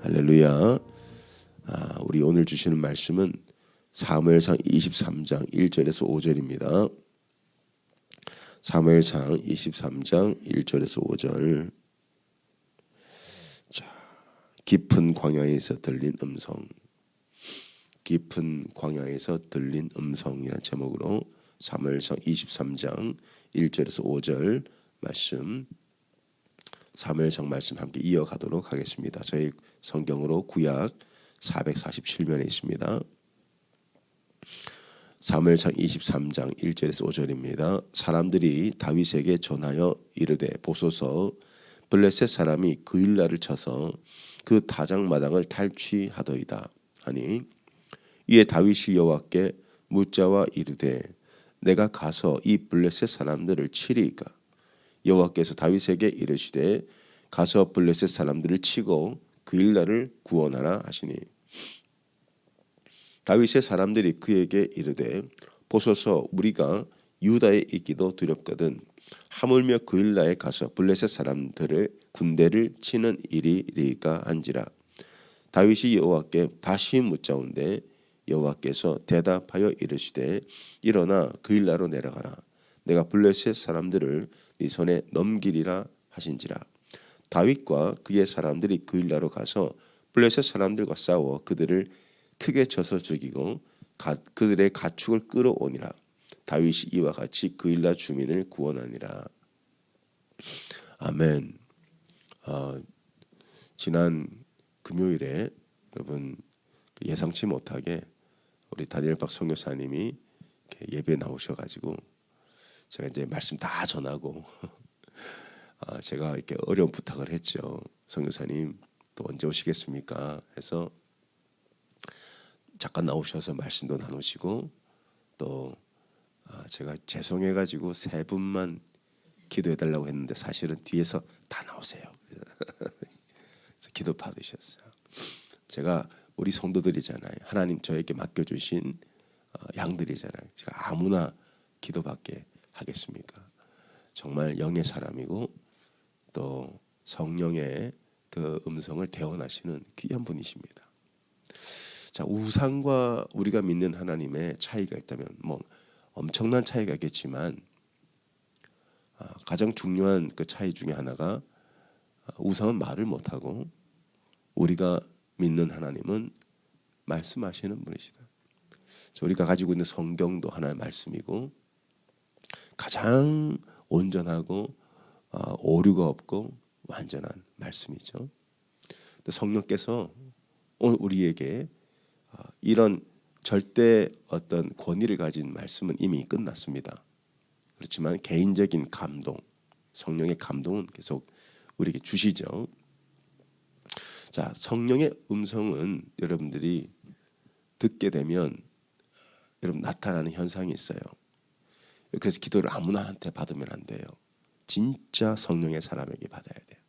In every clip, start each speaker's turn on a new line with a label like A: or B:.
A: 할렐루야. 우리 오늘 주시는 말씀은 사무엘상 23장 1절에서 5절입니다. 사무엘상 23장 1절에서 5절. 자, 깊은 광야에서 들린 음성. 깊은 광야에서 들린 음성이라는 제목으로 사무엘상 23장 1절에서 5절 말씀, 사무엘상 말씀 함께 이어가도록 하겠습니다. 저희 성경으로 구약 447면에 있습니다. 사무엘상 23장 1절에서 5절입니다. 사람들이 다윗에게 전하여 이르되 보소서 블레셋 사람이 그일라를 쳐서 그 다장마당을 탈취하더이다 하니, 이에 다윗이 여호와께 묻자와 이르되 내가 가서 이 블레셋 사람들을 치리이까? 여호와께서 다윗에게 이르시되 가서 블레셋 사람들을 치고 그일라를 구원하라 하시니, 다윗의 사람들이 그에게 이르되 보소서 우리가 유다에 있기도 두렵거든 하물며 그일라에 가서 블레셋 사람들의 군대를 치는 일이리까 한지라. 다윗이 여호와께 다시 묻자온데 여호와께서 대답하여 이르시되 일어나 그일라로 내려가라. 내가 블레셋 사람들을 네 손에 넘기리라 하신지라. 다윗과 그의 사람들이 그일라로 가서 블레셋 사람들과 싸워 그들을 크게 쳐서 죽이고 그들의 가축을 끌어오니라. 다윗이 이와 같이 그일라 주민을 구원하니라. 아멘. 지난 금요일에 여러분 예상치 못하게 우리 다니엘 박 선교사님이 예배에 나오셔가지고 제가 이제 말씀 다 전하고 제가 이렇게 어려운 부탁을 했죠. 선교사님 또 언제 오시겠습니까? 해서 잠깐 나오셔서 말씀도 나누시고, 또 제가 죄송해가지고 세 분만 기도해달라고 했는데 사실은 뒤에서 다 나오세요. 그래서 기도 받으셨어요. 제가 우리 성도들이잖아요. 하나님 저에게 맡겨주신 양들이잖아요. 제가 아무나 기도받게 하겠습니까? 정말 영의 사람이고 또 성령의 그 음성을 대언하시는 귀한 분이십니다. 자, 우상과 우리가 믿는 하나님의 차이가 있다면 뭐 엄청난 차이가 있겠지만 가장 중요한 그 차이 중에 하나가 우상은 말을 못하고 우리가 믿는 하나님은 말씀하시는 분이시다. 우리가 가지고 있는 성경도 하나의 말씀이고 가장 온전하고 오류가 없고 완전한 말씀이죠. 성령께서 오늘 우리에게 이런 절대 어떤 권위를 가진 말씀은 이미 끝났습니다. 그렇지만 개인적인 감동, 성령의 감동은 계속 우리에게 주시죠. 자, 성령의 음성은 여러분들이 듣게 되면 여러분 나타나는 현상이 있어요. 그래서 기도를 아무나한테 받으면 안 돼요. 진짜 성령의 사람에게 받아야 돼요.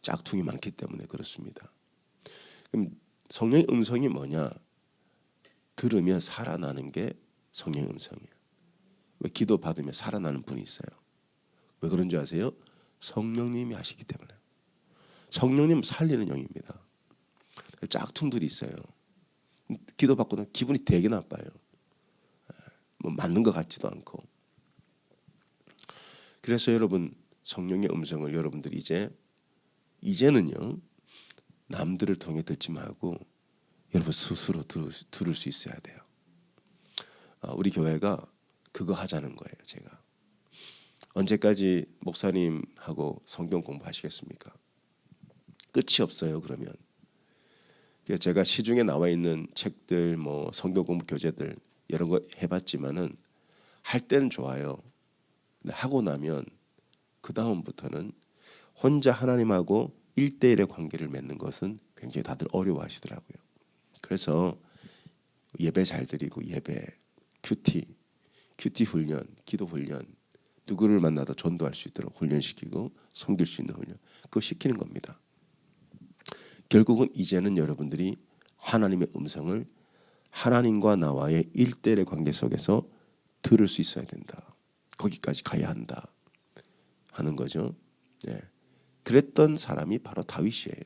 A: 짝퉁이 많기 때문에 그렇습니다. 그럼 성령의 음성이 뭐냐? 들으면 살아나는 게 성령의 음성이에요. 왜 기도 받으면 살아나는 분이 있어요? 왜 그런 줄 아세요? 성령님이 하시기 때문에. 성령님 살리는 영입니다. 짝퉁들이 있어요. 기도 받고는 기분이 되게 나빠요. 뭐 맞는 것 같지도 않고. 그래서 여러분 성령의 음성을 여러분들이 이제는요 남들을 통해 듣지 말고 여러분 스스로 들을 수 있어야 돼요. 우리 교회가 그거 하자는 거예요. 제가 언제까지 목사님하고 성경 공부하시겠습니까? 끝이 없어요. 그러면 제가 시중에 나와 있는 책들, 뭐 성경 공부 교재들 여러 거 해봤지만은 할 때는 좋아요. 근데 하고 나면 그 다음부터는 혼자 하나님하고 1대1의 관계를 맺는 것은 굉장히 다들 어려워하시더라고요. 그래서 예배 잘 드리고 예배, 큐티 훈련, 기도 훈련, 누구를 만나도 전도할 수 있도록 훈련시키고 섬길 수 있는 훈련, 그거 시키는 겁니다. 결국은 이제는 여러분들이 하나님의 음성을 하나님과 나와의 1대1의 관계 속에서 들을 수 있어야 된다. 거기까지 가야 한다 하는 거죠. 네. 그랬던 사람이 바로 다윗이에요.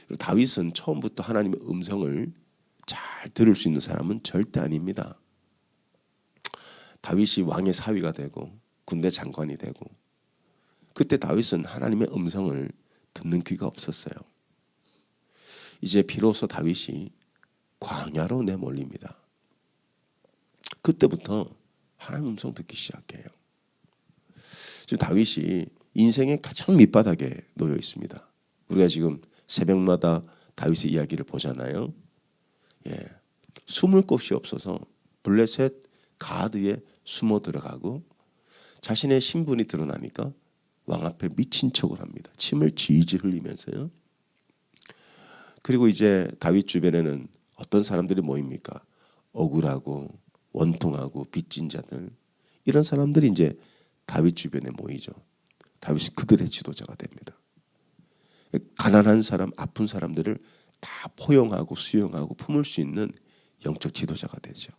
A: 그리고 다윗은 처음부터 하나님의 음성을 잘 들을 수 있는 사람은 절대 아닙니다. 다윗이 왕의 사위가 되고 군대 장관이 되고 그때 다윗은 하나님의 음성을 듣는 귀가 없었어요. 이제 비로소 다윗이 광야로 내몰립니다. 그때부터 하나님 음성 듣기 시작해요. 지금 다윗이 인생의 가장 밑바닥에 놓여 있습니다. 우리가 지금 새벽마다 다윗의 이야기를 보잖아요. 숨을 곳이 없어서 블레셋 가드에 숨어 들어가고 자신의 신분이 드러나니까 왕 앞에 미친 척을 합니다. 침을 질질 흘리면서요. 그리고 이제 다윗 주변에는 어떤 사람들이 모입니까? 억울하고 원통하고 빚진 자들, 이런 사람들이 이제 다윗 주변에 모이죠. 다윗이 그들의 지도자가 됩니다. 가난한 사람, 아픈 사람들을 다 포용하고 수용하고 품을 수 있는 영적 지도자가 되죠.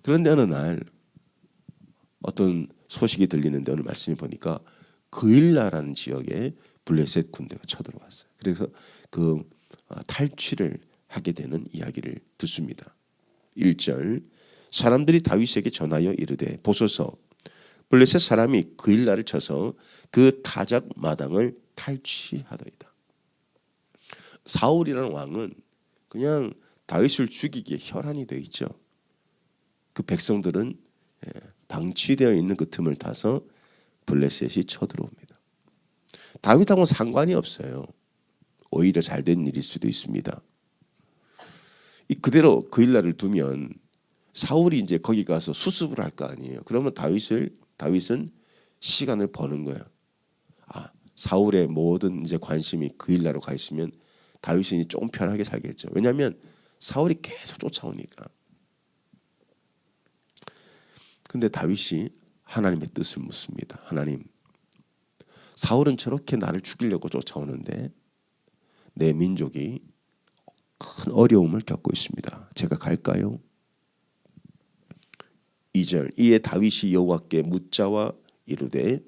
A: 그런데 어느 날 어떤 소식이 들리는데 오늘 말씀을 보니까 그일라라는 지역에 블레셋 군대가 쳐들어왔어요. 그래서 그 탈취를 하게 되는 이야기를 듣습니다. 1절 사람들이 다윗에게 전하여 이르되 보소서 블레셋 사람이 그일라를 쳐서 그 타작 마당을 탈취하더이다. 사울이라는 왕은 그냥 다윗을 죽이기에 혈안이 되어 있죠. 그 백성들은 방치되어 있는 그 틈을 타서 블레셋이 쳐들어옵니다. 다윗하고는 상관이 없어요. 오히려 잘된 일일 수도 있습니다. 그대로 그일라를 두면 사울이 이제 거기 가서 수습을 할 거 아니에요. 그러면 다윗은 시간을 버는 거예요. 사울의 모든 이제 관심이 그일라로 가 있으면 다윗이 조금 편하게 살겠죠. 왜냐하면 사울이 계속 쫓아오니까. 근데 다윗이 하나님의 뜻을 묻습니다. 하나님, 사울은 저렇게 나를 죽이려고 쫓아오는데 내 민족이 큰 어려움을 겪고 있습니다. 제가 갈까요? 2절 이에 다윗이 여호와께 묻자와 이르되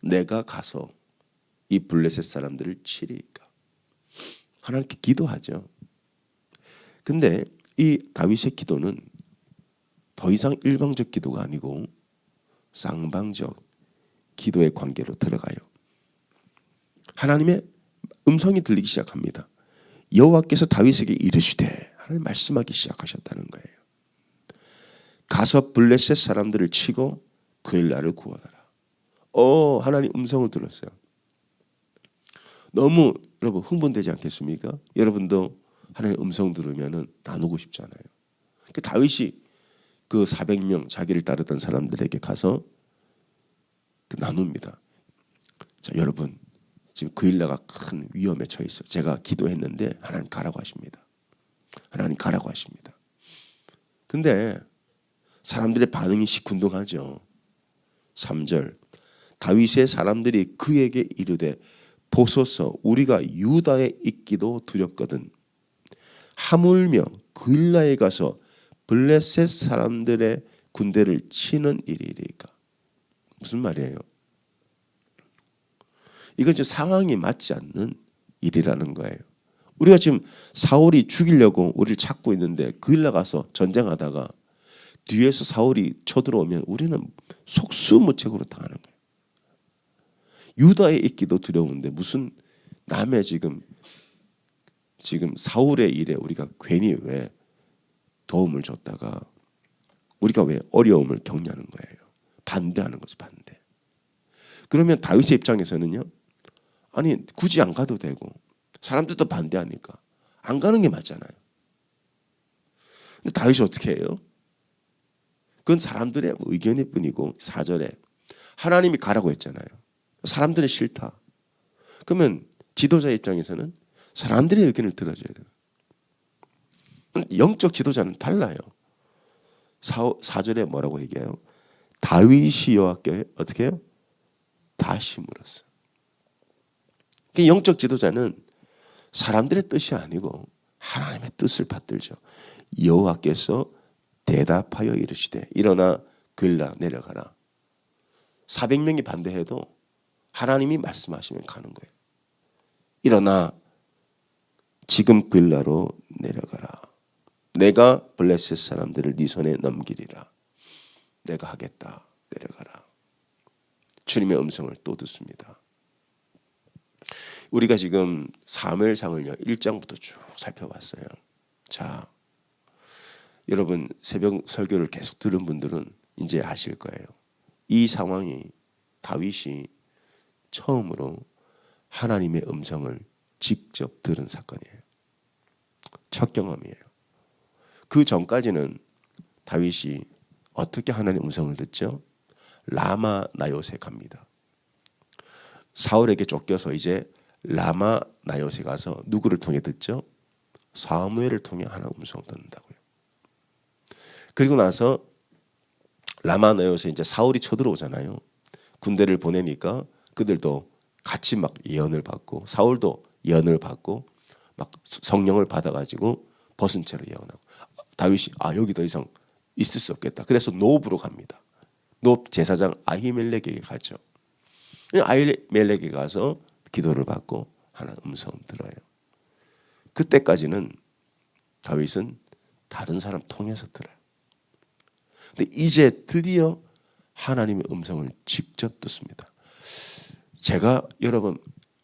A: 내가 가서 이 블레셋 사람들을 치리이까. 하나님께 기도하죠. 근데 이 다윗의 기도는 더 이상 일방적 기도가 아니고 쌍방적 기도의 관계로 들어가요. 하나님의 음성이 들리기 시작합니다. 여호와께서 다윗에게 이르시되 하나님 말씀하기 시작하셨다는 거예요. 가서 블레셋 사람들을 치고 그일라를 구원하라. 하나님 음성을 들었어요. 너무 여러분 흥분되지 않겠습니까? 여러분도 하나님 음성 들으면 나누고 싶잖아요. 다윗이 그 400명 자기를 따르던 사람들에게 가서 나눕니다. 자, 여러분 지금 그일라가 큰 위험에 처해 있어. 제가 기도했는데 하나님 가라고 하십니다. 하나님 가라고 하십니다. 근데 사람들의 반응이 시큰둥하죠. 3절 다윗의 사람들이 그에게 이르되 보소서 우리가 유다에 있기도 두렵거든 하물며 그일라에 가서 블레셋 사람들의 군대를 치는 일이리까. 무슨 말이에요? 이건 지금 상황이 맞지 않는 일이라는 거예요. 우리가 지금 사울이 죽이려고 우리를 찾고 있는데 그일라 가서 전쟁하다가 뒤에서 사울이 쳐들어오면 우리는 속수무책으로 당하는 거예요. 유다에 있기도 두려운데 무슨 남의 지금 사울의 일에 우리가 괜히 왜 도움을 줬다가 우리가 왜 어려움을 겪냐는 거예요. 반대하는 거죠. 반대. 그러면 다윗의 입장에서는요. 아니 굳이 안 가도 되고 사람들도 반대하니까 안 가는 게 맞잖아요. 근데 다윗이 어떻게 해요? 그건 사람들의 의견일 뿐이고 4절에 하나님이 가라고 했잖아요. 사람들이 싫다. 그러면 지도자 입장에서는 사람들의 의견을 들어줘야 돼요. 영적 지도자는 달라요. 4절에 뭐라고 얘기해요? 다윗이 여호와께 어떻게 해요? 다시 물었어요. 영적 지도자는 사람들의 뜻이 아니고 하나님의 뜻을 받들죠. 여호와께서 대답하여 이르시되 일어나 그일라 내려가라. 400명이 반대해도 하나님이 말씀하시면 가는 거예요. 일어나 지금 빌라로 내려가라. 내가 블레셋 사람들을 네 손에 넘기리라. 내가 하겠다. 내려가라. 주님의 음성을 또 듣습니다. 우리가 지금 사무엘상을요 1장부터 쭉 살펴봤어요. 자, 여러분 새벽 설교를 계속 들은 분들은 이제 아실 거예요. 이 상황이 다윗이 처음으로 하나님의 음성을 직접 들은 사건이에요. 첫 경험이에요. 그 전까지는 다윗이 어떻게 하나님의 음성을 듣죠? 라마 나요세 갑니다. 사울에게 쫓겨서 이제 라마 나요세 가서 누구를 통해 듣죠? 사무엘을 통해 하나님의 음성을 듣는다고요. 그리고 나서 라마 나요세 이제 사울이 쳐들어오잖아요. 군대를 보내니까 그들도 같이 막 예언을 받고 사울도 예언을 받고 막 성령을 받아가지고 벗은 채로 예언하고 다윗이 여기 더 이상 있을 수 없겠다. 그래서 노브로 갑니다. 노브 제사장 아히멜렉에게 가죠. 아히멜렉에게 가서 기도를 받고 하나님 음성 들어요. 그때까지는 다윗은 다른 사람 통해서 들어요. 근데 이제 드디어 하나님의 음성을 직접 듣습니다. 제가 여러분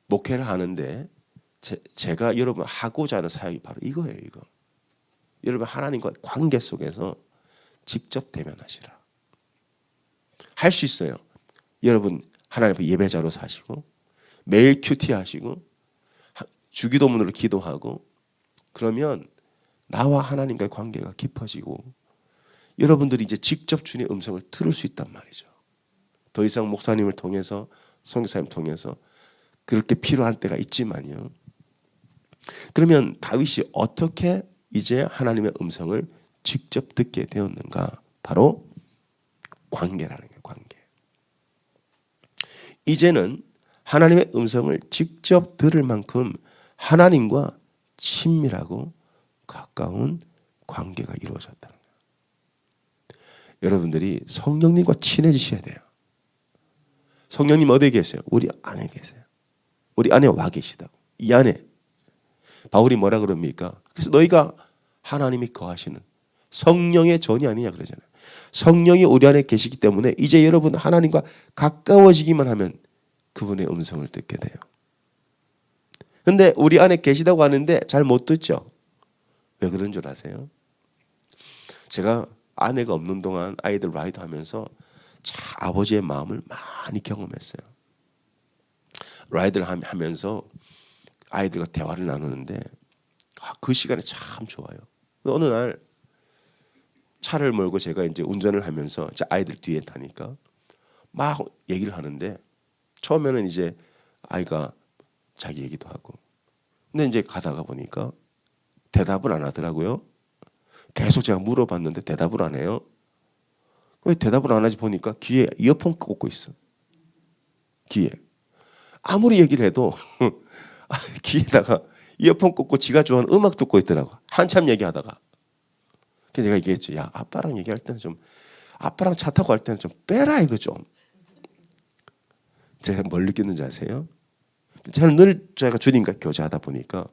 A: 목회를 하는데 제가 여러분 하고자 하는 사역이 바로 이거예요. 이거. 여러분 하나님과의 관계 속에서 직접 대면하시라. 할 수 있어요. 여러분 하나님 앞에 예배자로 사시고 매일 큐티 하시고 주기도문으로 기도하고 그러면 나와 하나님과의 관계가 깊어지고 여러분들이 이제 직접 주님의 음성을 들을 수 있단 말이죠. 더 이상 목사님을 통해서 선교사님 통해서 그렇게 필요한 때가 있지만요. 그러면 다윗이 어떻게 이제 하나님의 음성을 직접 듣게 되었는가? 바로 관계라는 거예요. 관계. 이제는 하나님의 음성을 직접 들을 만큼 하나님과 친밀하고 가까운 관계가 이루어졌다는 거예요. 여러분들이 성령님과 친해지셔야 돼요. 성령님 어디에 계세요? 우리 안에 계세요. 우리 안에 와 계시다고. 이 안에. 바울이 뭐라 그럽니까? 그래서 너희가 하나님이 거하시는 성령의 전이 아니냐 그러잖아요. 성령이 우리 안에 계시기 때문에 이제 여러분 하나님과 가까워지기만 하면 그분의 음성을 듣게 돼요. 근데 우리 안에 계시다고 하는데 잘 못 듣죠. 왜 그런 줄 아세요? 제가 아내가 없는 동안 아이들 라이드 하면서 참 아버지의 마음을 많이 경험했어요. 라이드를 하면서 아이들과 대화를 나누는데 그 시간이 참 좋아요. 어느 날 차를 몰고 제가 이제 운전을 하면서 아이들 뒤에 타니까 막 얘기를 하는데 처음에는 이제 아이가 자기 얘기도 하고 근데 이제 가다가 보니까 대답을 안 하더라고요. 계속 제가 물어봤는데 대답을 안 해요. 왜 대답을 안 하지 보니까 귀에 이어폰 꽂고 있어. 귀에. 아무리 얘기를 해도 귀에다가 이어폰 꽂고 지가 좋아하는 음악 듣고 있더라고. 한참 얘기하다가. 그래서 내가 얘기했지. 야, 아빠랑 얘기할 때는 좀 아빠랑 차 타고 갈 때는 좀 빼라 이거 좀. 제가 뭘 느꼈는지 아세요? 저는 늘 제가 주님과 교제하다 보니까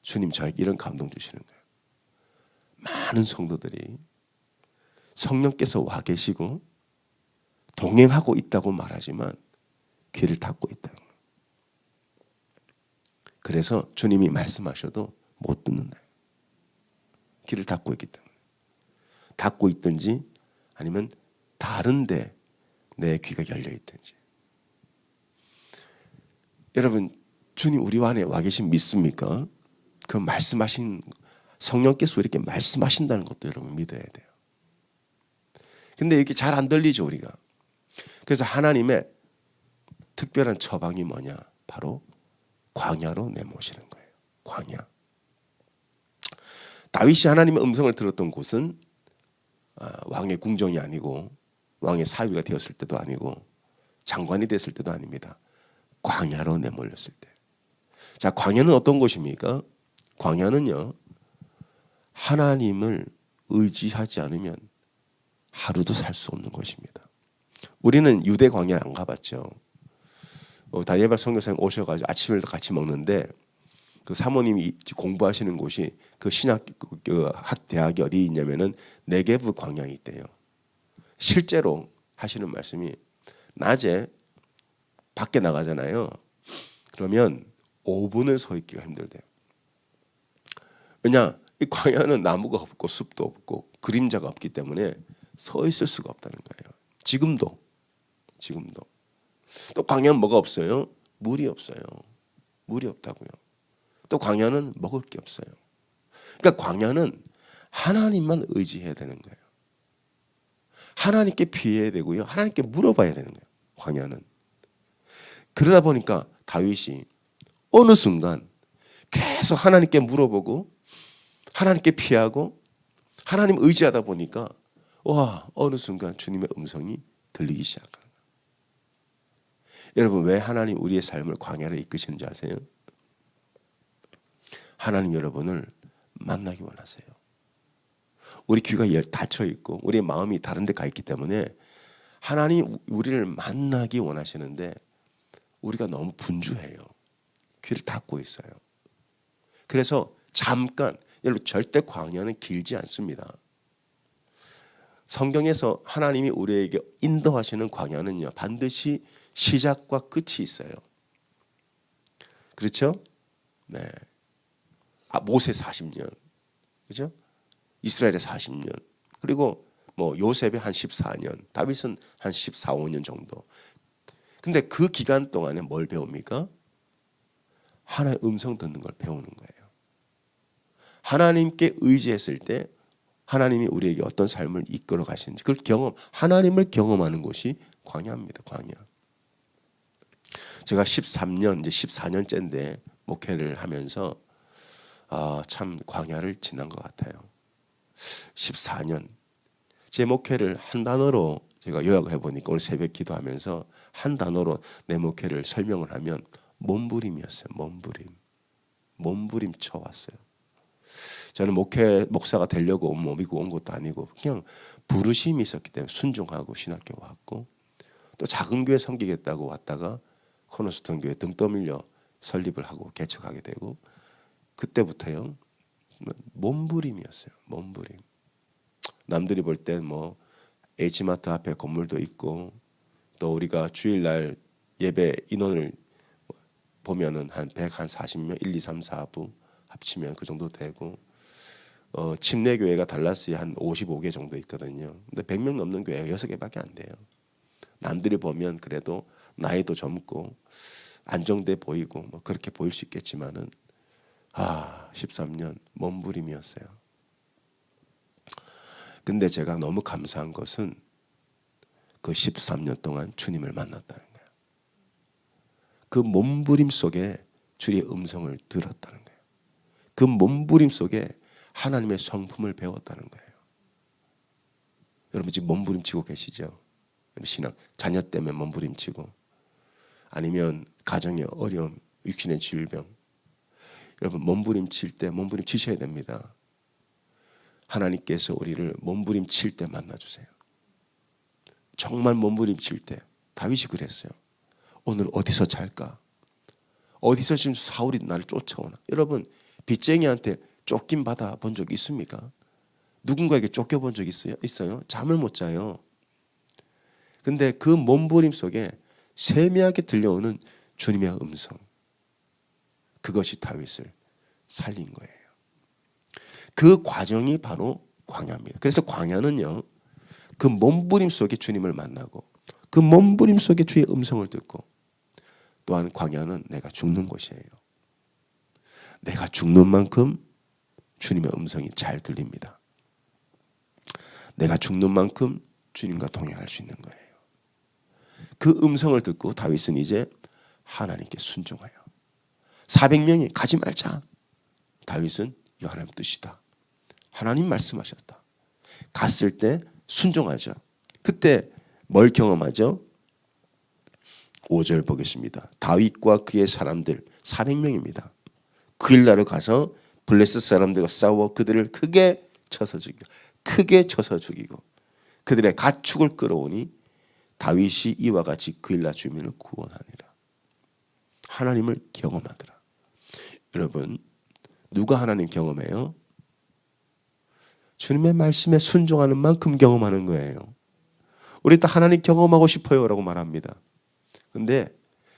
A: 주님 저에게 이런 감동 주시는 거예요. 많은 성도들이 성령께서 와 계시고 동행하고 있다고 말하지만 귀를 닫고 있다는 거예요. 그래서 주님이 말씀하셔도 못 듣는 거예요. 귀를 닫고 있기 때문에. 닫고 있든지 아니면 다른데 내 귀가 열려 있든지. 여러분 주님 우리 안에 와 계신 믿습니까? 그 말씀하신 성령께서 이렇게 말씀하신다는 것도 여러분 믿어야 돼요. 근데 이렇게 잘 안 들리죠 우리가. 그래서 하나님의 특별한 처방이 뭐냐? 바로 광야로 내모시는 거예요. 광야. 다윗이 하나님의 음성을 들었던 곳은 왕의 궁정이 아니고 왕의 사위가 되었을 때도 아니고 장관이 됐을 때도 아닙니다. 광야로 내몰렸을 때. 자, 광야는 어떤 곳입니까? 광야는요. 하나님을 의지하지 않으면 하루도 살 수 없는 곳입니다. 우리는 유대 광야를 안 가봤죠. 다니엘 선교사님 오셔가지고 아침을 같이 먹는데 그 사모님이 공부하시는 곳이 그 신학 그 대학이 어디 있냐면은 네게브 광야에 있대요. 실제로 하시는 말씀이 낮에 밖에 나가잖아요. 그러면 5분을 서 있기가 힘들대요. 왜냐? 이 광야는 나무가 없고 숲도 없고 그림자가 없기 때문에 서 있을 수가 없다는 거예요. 지금도. 또 광야는 뭐가 없어요? 물이 없어요. 물이 없다고요. 또 광야는 먹을 게 없어요. 그러니까 광야는 하나님만 의지해야 되는 거예요. 하나님께 피해야 되고요. 하나님께 물어봐야 되는 거예요. 광야는. 그러다 보니까 다윗이 어느 순간 계속 하나님께 물어보고 하나님께 피하고 하나님 의지하다 보니까 와, 어느 순간 주님의 음성이 들리기 시작합니다. 여러분, 왜 하나님 우리의 삶을 광야로 이끄시는지 아세요? 하나님 여러분을 만나기 원하세요. 우리 귀가 닫혀 있고 우리의 마음이 다른 데 가 있기 때문에 하나님 우리를 만나기 원하시는데 우리가 너무 분주해요. 귀를 닫고 있어요. 그래서 잠깐, 여러분 절대 광야는 길지 않습니다. 성경에서 하나님이 우리에게 인도하시는 광야는요, 반드시 시작과 끝이 있어요. 그렇죠? 네. 모세 40년, 그렇죠? 이스라엘의 40년, 그리고 뭐 요셉의 한 14년, 다윗은 한 14, 15년 정도. 근데 그 기간 동안에 뭘 배웁니까? 하나님의 음성 듣는 걸 배우는 거예요. 하나님께 의지했을 때 하나님이 우리에게 어떤 삶을 이끌어 가시는지 그걸 하나님을 경험하는 곳이 광야입니다. 광야. 제가 13년, 이제 14년째인데 목회를 하면서 참 광야를 지난 것 같아요. 14년. 제 목회를 한 단어로 제가 요약해 보니까 오늘 새벽 기도하면서 한 단어로 내 목회를 설명을 하면 몸부림이었어요. 몸부림 쳐왔어요. 저는 목사가 되려고 미국 온 것도 아니고 그냥 부르심이 있었기 때문에 순종하고 신학교 왔고 또 작은 교회 섬기겠다고 왔다가 코너스턴 교회 등 떠밀려 설립을 하고 개척하게 되고 그때부터요 몸부림이었어요. 몸부림. 남들이 볼 땐 뭐 H마트 앞에 건물도 있고 또 우리가 주일날 예배 인원을 보면은 한 140명, 1, 2, 3, 4부 합치면 그 정도 되고 침례교회가 달라스에 한 55개 정도 있거든요. 근데 100명 넘는 교회가 6개밖에 안 돼요. 남들이 보면 그래도 나이도 젊고 안정돼 보이고 뭐 그렇게 보일 수 있겠지만은 13년 몸부림이었어요. 근데 제가 너무 감사한 것은 그 13년 동안 주님을 만났다는 거예요. 그 몸부림 속에 주의 음성을 들었다는 거예요. 그 몸부림 속에 하나님의 성품을 배웠다는 거예요. 여러분 지금 몸부림치고 계시죠? 신앙 자녀 때문에 몸부림치고 아니면 가정의 어려움, 육신의 질병. 여러분 몸부림칠 때 몸부림치셔야 됩니다. 하나님께서 우리를 몸부림칠 때 만나주세요. 정말 몸부림칠 때 다윗이 그랬어요. 오늘 어디서 잘까? 어디서 지금 사울이 나를 쫓아오나? 여러분 빚쟁이한테 쫓김 받아 본 적 있습니까? 누군가에게 쫓겨본 적 있어요? 잠을 못 자요. 근데 그 몸부림 속에 세미하게 들려오는 주님의 음성, 그것이 다윗을 살린 거예요. 그 과정이 바로 광야입니다. 그래서 광야는요, 그 몸부림 속에 주님을 만나고 그 몸부림 속에 주의 음성을 듣고 또한 광야는 내가 죽는 곳이에요. 내가 죽는 만큼 주님의 음성이 잘 들립니다. 내가 죽는 만큼 주님과 동행할 수 있는 거예요. 그 음성을 듣고 다윗은 이제 하나님께 순종해요. 400명이 가지 말자. 다윗은 이 하나님 뜻이다. 하나님 말씀하셨다. 갔을 때 순종하죠. 그때 뭘 경험하죠? 5절 보겠습니다. 다윗과 그의 사람들 400명입니다. 그 일날에 가서 블레셋 사람들과 싸워 그들을 크게 쳐서 죽이고 그들의 가축을 끌어오니 다윗이 이와 같이 그 일날 주민을 구원하니라. 하나님을 경험하더라. 여러분, 누가 하나님 경험해요? 주님의 말씀에 순종하는 만큼 경험하는 거예요. 우리 또 하나님 경험하고 싶어요 라고 말합니다. 근데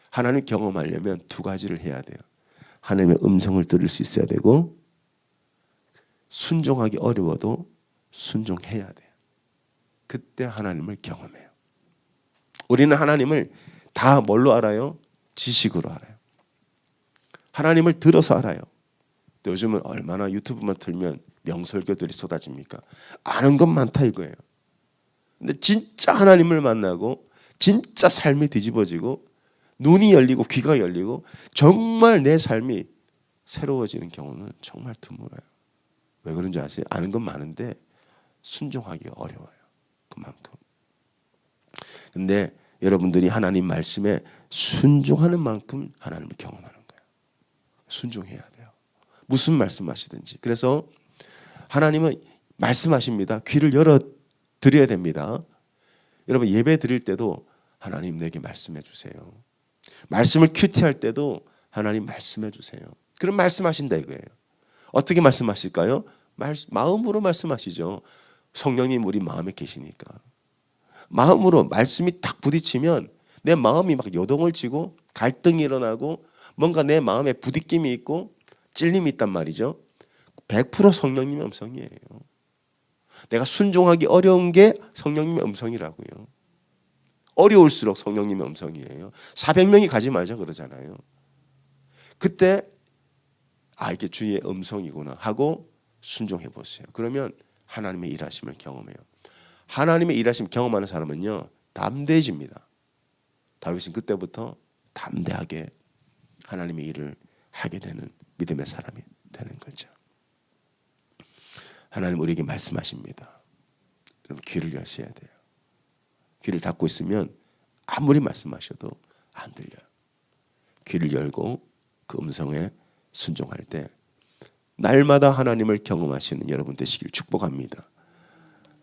A: 하나님 경험하려면 두 가지를 해야 돼요. 하나님의 음성을 들을 수 있어야 되고, 순종하기 어려워도 순종해야 돼요. 그때 하나님을 경험해요. 우리는 하나님을 다 뭘로 알아요? 지식으로 알아요. 하나님을 들어서 알아요. 요즘은 얼마나 유튜브만 틀면 명설교들이 쏟아집니까? 아는 것 많다 이거예요. 근데 진짜 하나님을 만나고 진짜 삶이 뒤집어지고 눈이 열리고 귀가 열리고 정말 내 삶이 새로워지는 경우는 정말 드물어요. 왜 그런지 아세요? 아는 건 많은데 순종하기가 어려워요. 그만큼. 근데 여러분들이 하나님 말씀에 순종하는 만큼 하나님을 경험하는 거예요. 순종해야 돼요. 무슨 말씀하시든지. 그래서 하나님은 말씀하십니다. 귀를 열어 드려야 됩니다. 여러분 예배 드릴 때도 하나님 내게 말씀해 주세요. 말씀을 큐티할 때도 하나님 말씀해 주세요. 그럼 말씀하신다 이거예요. 어떻게 말씀하실까요? 마음으로 말씀하시죠. 성령님 우리 마음에 계시니까. 마음으로 말씀이 딱 부딪히면 내 마음이 막 요동을 치고 갈등이 일어나고 뭔가 내 마음에 부딪힘이 있고 찔림이 있단 말이죠. 100% 성령님의 음성이에요. 내가 순종하기 어려운 게 성령님의 음성이라고요. 어려울수록 성령님의 음성이에요. 400명이 가지 말자 그러잖아요. 그때 이게 주의 음성이구나 하고 순종해 보세요. 그러면 하나님의 일하심을 경험해요. 하나님의 일하심 경험하는 사람은요 담대해집니다. 다윗은 그때부터 담대하게 하나님의 일을 하게 되는 믿음의 사람이 되는 거죠. 하나님 우리에게 말씀하십니다. 그럼 귀를 여셔야 돼요. 귀를 닫고 있으면 아무리 말씀하셔도 안 들려요. 귀를 열고 그 음성에 순종할 때 날마다 하나님을 경험하시는 여러분 되시길 축복합니다.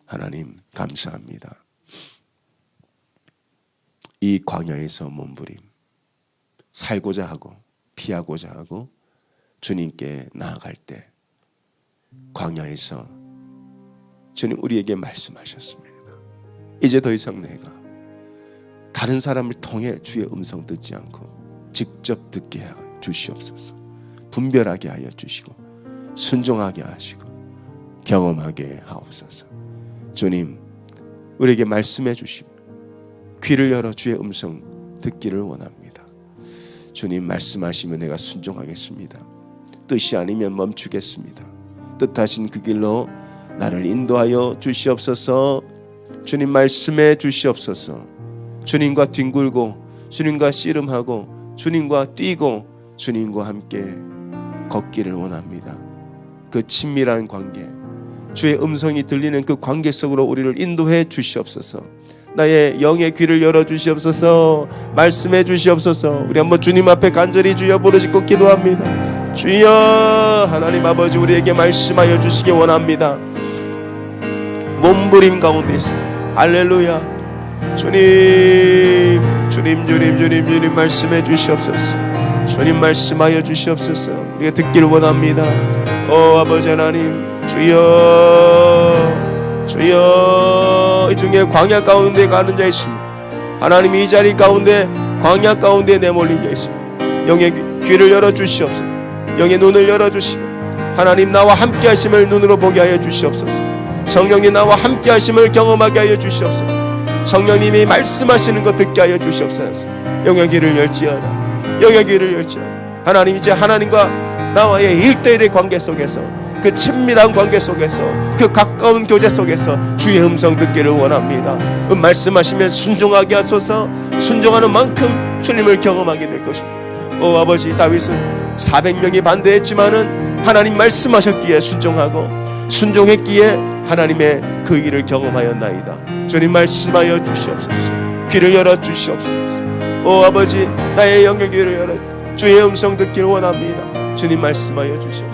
A: 하나님 감사합니다. 이 광야에서 몸부림 살고자 하고 피하고자 하고 주님께 나아갈 때 광야에서 주님 우리에게 말씀하셨습니다. 이제 더 이상 내가 다른 사람을 통해 주의 음성 듣지 않고 직접 듣게 하여 주시옵소서. 분별하게 하여 주시고 순종하게 하시고 경험하게 하옵소서. 주님 우리에게 말씀해 주시고 귀를 열어 주의 음성 듣기를 원합니다. 주님 말씀하시면 내가 순종하겠습니다. 뜻이 아니면 멈추겠습니다. 뜻하신 그 길로 나를 인도하여 주시옵소서. 주님 말씀해 주시옵소서. 주님과 뒹굴고 주님과 씨름하고 주님과 뛰고 주님과 함께 걷기를 원합니다. 그 친밀한 관계, 주의 음성이 들리는 그 관계 속으로 우리를 인도해 주시옵소서. 나의 영의 귀를 열어 주시옵소서. 말씀해 주시옵소서. 우리 한번 주님 앞에 간절히 주여 부르짖고 기도합니다. 주여 하나님 아버지 우리에게 말씀하여 주시기 원합니다. 몸부림 가운데 있습니다. 할렐루야. 주님 말씀해 주시옵소서. 주님 말씀하여 주시옵소서. 우리가 듣기를 원합니다. 아버지 하나님 주여 이 중에 광야 가운데 가는 자 있습니다. 하나님 이 자리 가운데 광야 가운데 내몰린 자 있습니다. 영의 귀를 열어 주시옵소서. 영의 눈을 열어 주시고 하나님 나와 함께 하심을 눈으로 보게 하여 주시옵소서. 성령님 나와 함께 하심을 경험하게 하여 주시옵소서. 성령님이 말씀하시는 것 듣게 하여 주시옵소서. 영의 귀를 열지어다. 영의 귀를 열지어다. 하나님 이제 하나님과 나와의 1:1의 관계 속에서 그 친밀한 관계 속에서 그 가까운 교제 속에서 주의 음성 듣기를 원합니다. 말씀하시면 순종하게 하소서. 순종하는 만큼 주님을 경험하게 될 것입니다. 아버지 다윗은 400명이 반대했지만은 하나님 말씀하셨기에 순종하고 순종했기에 하나님의 그 일을 경험하였나이다. 주님 말씀하여 주시옵소서. 귀를 열어 주시옵소서. 아버지 나의 영의 귀를 열어 주의 음성 듣기를 원합니다. 주님 말씀하여 주시옵소서.